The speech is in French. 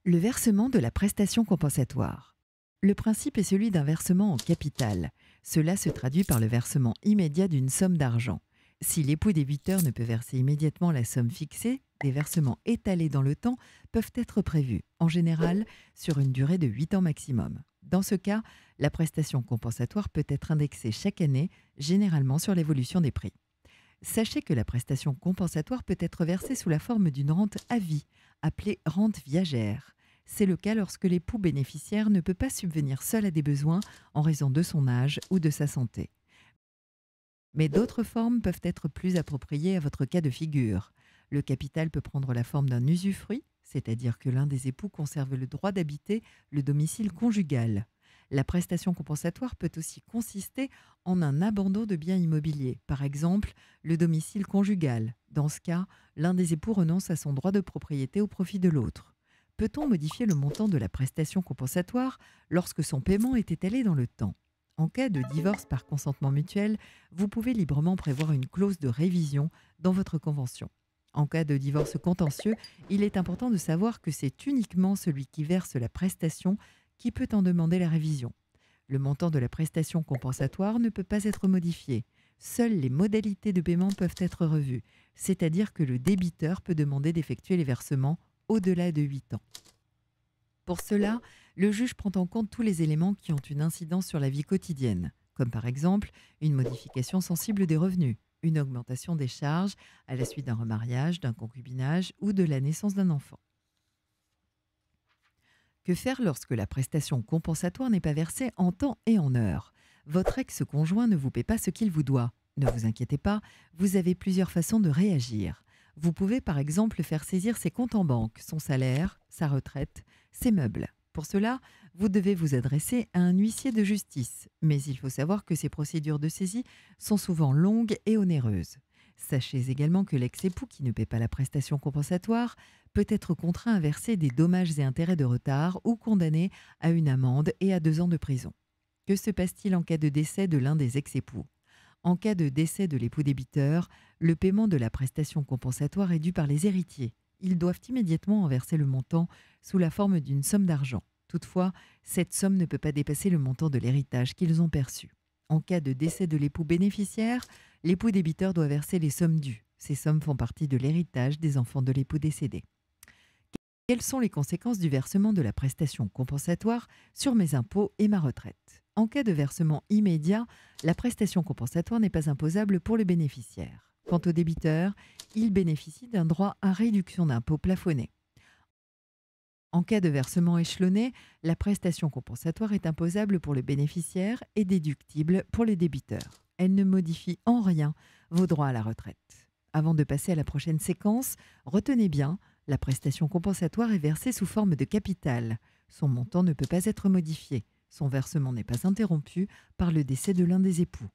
Le versement de la prestation compensatoire. Le principe est celui d'un versement en capital. Cela se traduit par le versement immédiat d'une somme d'argent. Si l'époux débiteur ne peut verser immédiatement la somme fixée, des versements étalés dans le temps peuvent être prévus, en général sur une durée de 8 ans maximum. Dans ce cas, la prestation compensatoire peut être indexée chaque année, généralement sur l'évolution des prix. Sachez que la prestation compensatoire peut être versée sous la forme d'une rente à vie, appelée rente viagère. C'est le cas lorsque l'époux bénéficiaire ne peut pas subvenir seul à des besoins en raison de son âge ou de sa santé. Mais d'autres formes peuvent être plus appropriées à votre cas de figure. Le capital peut prendre la forme d'un usufruit, c'est-à-dire que l'un des époux conserve le droit d'habiter le domicile conjugal. La prestation compensatoire peut aussi consister en un abandon de biens immobiliers, par exemple le domicile conjugal. Dans ce cas, l'un des époux renonce à son droit de propriété au profit de l'autre. Peut-on modifier le montant de la prestation compensatoire lorsque son paiement est étalé dans le temps? En cas de divorce par consentement mutuel, vous pouvez librement prévoir une clause de révision dans votre convention. En cas de divorce contentieux, il est important de savoir que c'est uniquement celui qui verse la prestation qui peut en demander la révision. Le montant de la prestation compensatoire ne peut pas être modifié. Seules les modalités de paiement peuvent être revues, c'est-à-dire que le débiteur peut demander d'effectuer les versements au-delà de 8 ans. Pour cela, le juge prend en compte tous les éléments qui ont une incidence sur la vie quotidienne, comme par exemple une modification sensible des revenus, une augmentation des charges à la suite d'un remariage, d'un concubinage ou de la naissance d'un enfant. Que faire lorsque la prestation compensatoire n'est pas versée en temps et en heure? Votre ex-conjoint ne vous paie pas ce qu'il vous doit. Ne vous inquiétez pas, vous avez plusieurs façons de réagir. Vous pouvez par exemple faire saisir ses comptes en banque, son salaire, sa retraite, ses meubles. Pour cela, vous devez vous adresser à un huissier de justice. Mais il faut savoir que ces procédures de saisie sont souvent longues et onéreuses. Sachez également que l'ex-époux qui ne paie pas la prestation compensatoire peut être contraint à verser des dommages et intérêts de retard ou condamné à une amende et à 2 ans de prison. Que se passe-t-il en cas de décès de l'un des ex-époux? En cas de décès de l'époux débiteur, le paiement de la prestation compensatoire est dû par les héritiers. Ils doivent immédiatement en verser le montant sous la forme d'une somme d'argent. Toutefois, cette somme ne peut pas dépasser le montant de l'héritage qu'ils ont perçu. En cas de décès de l'époux bénéficiaire, l'époux débiteur doit verser les sommes dues. Ces sommes font partie de l'héritage des enfants de l'époux décédé. Quelles sont les conséquences du versement de la prestation compensatoire sur mes impôts et ma retraite? En cas de versement immédiat, la prestation compensatoire n'est pas imposable pour le bénéficiaire. Quant au débiteur, il bénéficie d'un droit à réduction d'impôt plafonné. En cas de versement échelonné, la prestation compensatoire est imposable pour le bénéficiaire et déductible pour les débiteurs. Elle ne modifie en rien vos droits à la retraite. Avant de passer à la prochaine séquence, retenez bien, la prestation compensatoire est versée sous forme de capital. Son montant ne peut pas être modifié. Son versement n'est pas interrompu par le décès de l'un des époux.